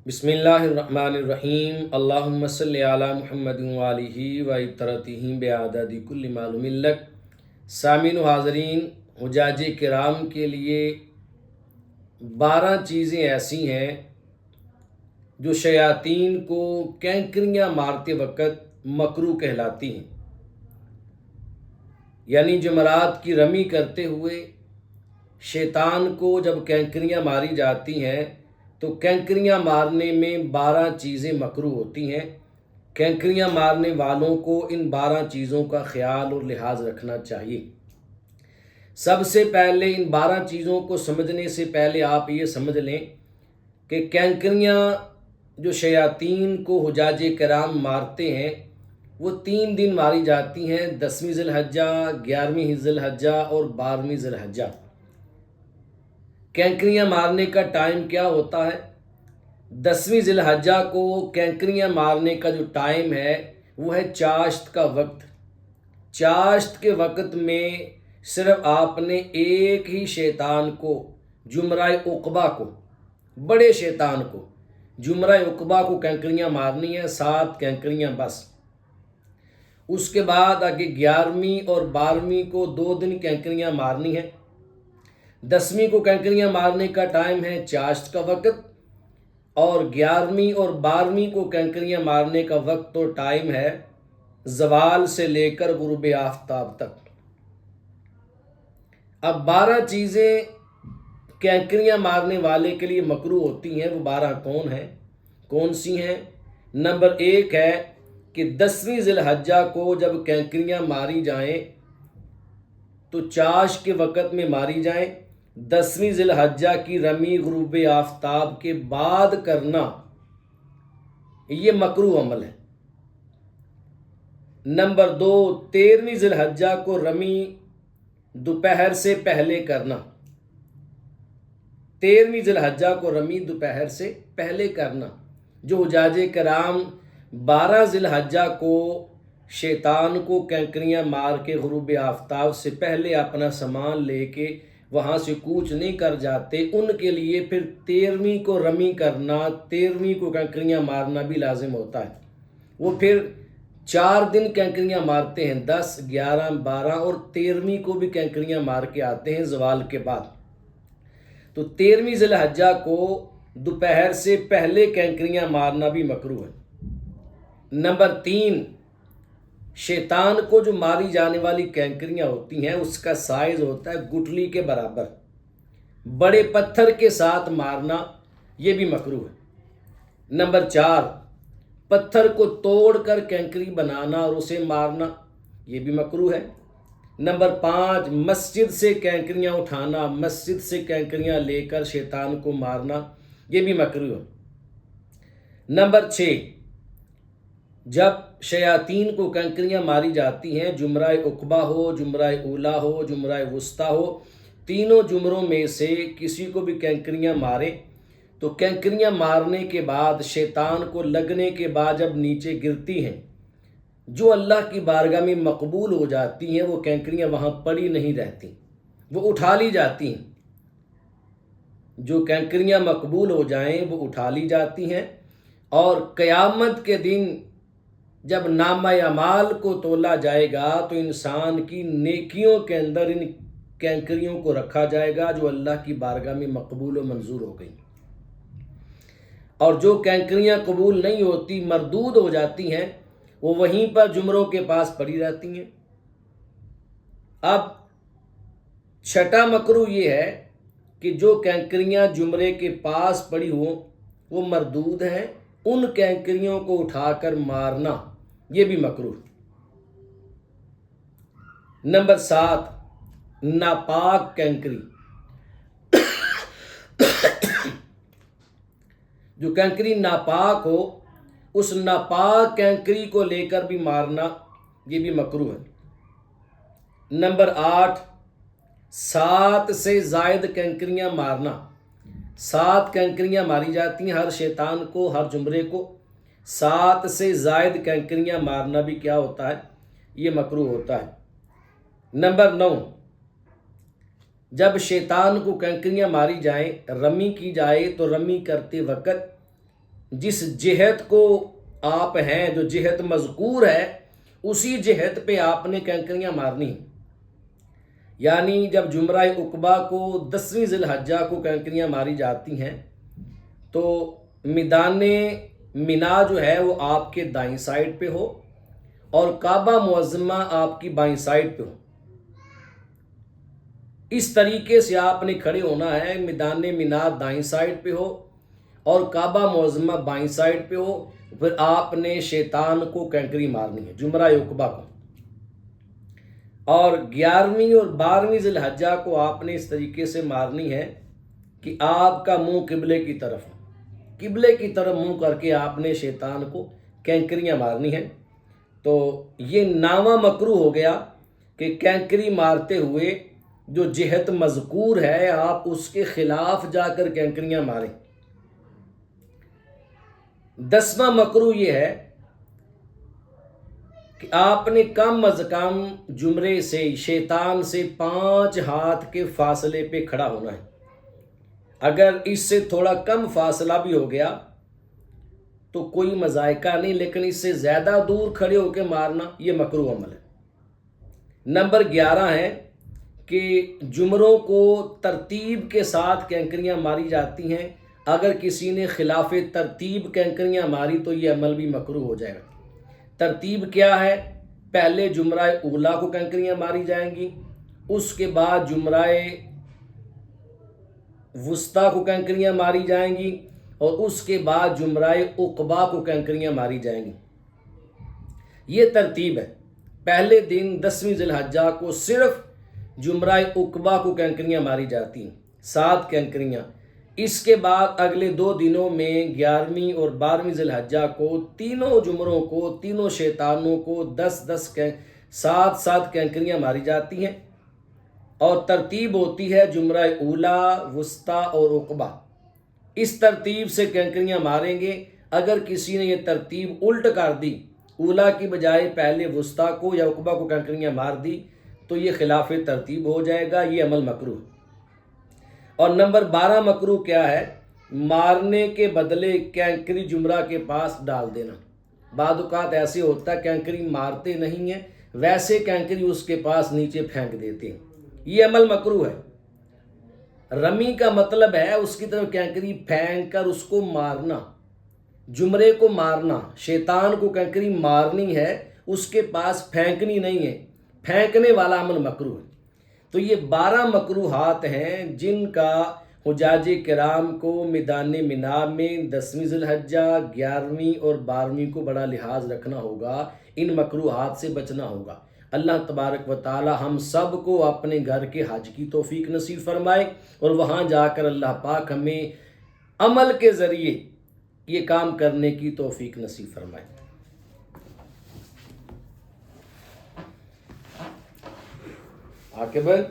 بسم اللہ الرحمن الرحیم اللہم صلی علی محمد وآلہ وعطرتہ بعدد کل معلوم لک۔ سامعین و حاضرین، حجاج کرام کے لیے 12 چیزیں ایسی ہیں جو شیاطین کو کینکریاں مارتے وقت مکروہ کہلاتی ہیں، یعنی جمرات کی رمی کرتے ہوئے شیطان کو جب کینکریاں ماری جاتی ہیں تو کینکریاں مارنے میں 12 چیزیں مکروہ ہوتی ہیں۔ کینکریاں مارنے والوں کو ان 12 چیزوں کا خیال اور لحاظ رکھنا چاہیے۔ سب سے پہلے ان 12 چیزوں کو سمجھنے سے پہلے آپ یہ سمجھ لیں کہ کینکریاں جو شیاطین کو حجاج کرام مارتے ہیں وہ 3 دن ماری جاتی ہیں، 10ویں ذی الحجہ، 11ویں ذی الحجہ اور 12ویں ذی الحجہ۔ کینکریاں مارنے کا ٹائم کیا ہوتا ہے؟ 10ویں ذی الحجہ کو کینکریاں مارنے کا جو ٹائم ہے وہ ہے چاشت کا وقت۔ چاشت کے وقت میں صرف آپ نے ایک ہی شیطان کو، جمرہ عقبہ کو، بڑے شیطان کو، جمرہ عقبہ کو کینکریاں مارنی ہیں، 7 کینکریاں بس۔ اس کے بعد آگے 11ویں اور 12ویں کو 2 دن کینکریاں مارنی ہیں۔ 10ویں کو کینکریاں مارنے کا ٹائم ہے چاشت کا وقت، اور 11ویں اور 12ویں کو کینکریاں مارنے کا وقت اور ٹائم ہے زوال سے لے کر غروب آفتاب تک۔ اب 12 چیزیں کینکریاں مارنے والے کے لیے مکروہ ہوتی ہیں، وہ 12 کون سی ہیں؟ نمبر 1 ہے کہ 10ویں ذی الحجہ کو جب کینکریاں ماری جائیں تو چاش کے وقت میں ماری جائیں۔ 10ویں ذی الحجہ کی رمی غروب آفتاب کے بعد کرنا یہ مکروہ عمل ہے۔ نمبر 2، 13ویں ذی الحجہ کو رمی دوپہر سے پہلے کرنا۔ 13ویں ذی الحجہ کو رمی دوپہر سے پہلے کرنا۔ جو حجاج کرام 12 ذی الحجہ کو شیطان کو کینکریاں مار کے غروب آفتاب سے پہلے اپنا سامان لے کے وہاں سے کوچ نہیں کر جاتے، ان کے لیے پھر 13ویں کو رمی کرنا، 13ویں کو کینکریاں مارنا بھی لازم ہوتا ہے۔ وہ پھر 4 دن کینکریاں مارتے ہیں، 10، 11، 12 اور 13ویں کو بھی کینکریاں مار کے آتے ہیں زوال کے بعد۔ تو 13ویں ذی الحجہ کو دوپہر سے پہلے کینکریاں مارنا بھی مکروہ ہے۔ نمبر 3، شیطان کو جو ماری جانے والی کینکریاں ہوتی ہیں اس کا سائز ہوتا ہے گٹھلی کے برابر، بڑے پتھر کے ساتھ مارنا یہ بھی مکروہ ہے۔ نمبر 4، پتھر کو توڑ کر کینکری بنانا اور اسے مارنا یہ بھی مکروہ ہے۔ نمبر 5، مسجد سے کینکریاں اٹھانا، مسجد سے کینکریاں لے کر شیطان کو مارنا یہ بھی مکروہ ہے۔ نمبر 6، جب شیاطین کو کینکریاں ماری جاتی ہیں، جمرہ عقبہ ہو، جمرہ اولا ہو، جمرہ وسطیٰ ہو، تینوں جمروں میں سے کسی کو بھی کینکریاں مارے تو کینکریاں مارنے کے بعد شیطان کو لگنے کے بعد جب نیچے گرتی ہیں، جو اللہ کی بارگاہ میں مقبول ہو جاتی ہیں، وہ کینکریاں وہاں پڑی نہیں رہتی، وہ اٹھا لی جاتی ہیں۔ جو کینکریاں مقبول ہو جائیں وہ اٹھا لی جاتی ہیں، اور قیامت کے دن جب نامہ اعمال کو تولا جائے گا تو انسان کی نیکیوں کے اندر ان کینکریوں کو رکھا جائے گا جو اللہ کی بارگاہ میں مقبول و منظور ہو گئی، اور جو کینکریاں قبول نہیں ہوتی، مردود ہو جاتی ہیں، وہ وہیں پر جمروں کے پاس پڑی رہتی ہیں۔ اب 6واں مکروہ یہ ہے کہ جو کینکریاں جمرے کے پاس پڑی ہوں وہ مردود ہیں، ان کینکریوں کو اٹھا کر مارنا یہ بھی مکروہ۔ نمبر 7، ناپاک کینکری، جو کینکری ناپاک ہو اس ناپاک کینکری کو لے کر بھی مارنا یہ بھی مکروہ ہے۔ نمبر 8، 7 سے زائد کینکریاں مارنا۔ 7 کینکریاں ماری جاتی ہیں ہر شیطان کو، ہر جمرے کو، 7 سے زائد کینکریاں مارنا بھی کیا ہوتا ہے؟ یہ مکروہ ہوتا ہے۔ نمبر 9، جب شیطان کو کینکریاں ماری جائیں، رمی کی جائے تو رمی کرتے وقت جس جہت کو آپ ہیں، جو جہت مذکور ہے، اسی جہت پہ آپ نے کینکریاں مارنی ہیں۔ یعنی جب جمرہ عقبہ کو 10ویں ذی الحجہ کو کینکریاں ماری جاتی ہیں تو میدان منا جو ہے وہ آپ کے دائیں سائڈ پہ ہو اور کعبہ معظمہ آپ کی بائیں سائڈ پہ ہو۔ اس طریقے سے آپ نے کھڑے ہونا ہے، میدان منا دائیں سائڈ پہ ہو اور کعبہ معظمہ بائیں سائڈ پہ ہو، پھر آپ نے شیطان کو کینکری مارنی ہے جمرہ عقبہ کو، اور 11ویں اور 12ویں ذی الحجہ کو آپ نے اس طریقے سے مارنی ہے کہ آپ کا منہ قبلے کی طرف ہو، قبلے کی طرف منہ کر کے آپ نے شیطان کو کینکریاں مارنی ہیں۔ تو یہ نامہ مکروہ ہو گیا کہ کینکری مارتے ہوئے جو جہت مذکور ہے آپ اس کے خلاف جا کر کینکریاں ماریں۔ 10واں مکروہ یہ ہے کہ آپ نے کم از کم جمرے سے شیطان سے 5 ہاتھ کے فاصلے پہ کھڑا ہونا ہے۔ اگر اس سے تھوڑا کم فاصلہ بھی ہو گیا تو کوئی مذائقہ نہیں، لیکن اس سے زیادہ دور کھڑے ہو کے مارنا یہ مکروہ عمل ہے۔ نمبر 11 ہے کہ جمروں کو ترتیب کے ساتھ کینکریاں ماری جاتی ہیں۔ اگر کسی نے خلاف ترتیب کینکریاں ماری تو یہ عمل بھی مکروہ ہو جائے گا۔ ترتیب کیا ہے؟ پہلے جمرہ اولا کو کینکریاں ماری جائیں گی، اس کے بعد جمرہ وسطیٰ کو کینکریاں ماری جائیں گی، اور اس کے بعد جمرہ عقبہ کو کینکریاں ماری جائیں گی۔ یہ ترتیب ہے۔ پہلے دن 10ویں ذی الحجہ کو صرف جمرہ عقبہ کو کینکریاں ماری جاتی ہیں، 7 کینکریاں۔ اس کے بعد اگلے 2 دنوں میں 11ویں اور 12ویں ذی الحجہ کو تینوں جمروں کو، تینوں شیطانوں کو 7 کینکریاں ماری جاتی ہیں، اور ترتیب ہوتی ہے جمرہ اولا، وسطیٰ اور عقبہ۔ اس ترتیب سے کینکریاں ماریں گے۔ اگر کسی نے یہ ترتیب الٹ کر دی، اولا کی بجائے پہلے وسطیٰ کو یا عقبہ کو کینکریاں مار دی، تو یہ خلاف ترتیب ہو جائے گا، یہ عمل مکروہ۔ اور نمبر 12 مکروہ کیا ہے؟ مارنے کے بدلے کینکری جمرہ کے پاس ڈال دینا۔ بعض اوقات ایسے ہوتا ہے کینکری مارتے نہیں ہیں، ویسے کینکری اس کے پاس نیچے پھینک دیتے ہیں، یہ عمل مکروہ ہے۔ رمی کا مطلب ہے اس کی طرف کینکری پھینک کر اس کو مارنا، جمرے کو مارنا۔ شیطان کو کینکری مارنی ہے، اس کے پاس پھینکنی نہیں ہے، پھینکنے والا عمل مکروہ ہے۔ تو یہ 12 مکروہات ہیں جن کا حجاج کرام کو میدان منا میں 10ویں ذی الحجہ، 11ویں اور 12ویں کو بڑا لحاظ رکھنا ہوگا، ان مکروہات سے بچنا ہوگا۔ اللہ تبارک و تعالی ہم سب کو اپنے گھر کے حج کی توفیق نصیب فرمائے، اور وہاں جا کر اللہ پاک ہمیں عمل کے ذریعے یہ کام کرنے کی توفیق نصیب فرمائے۔ عاقبت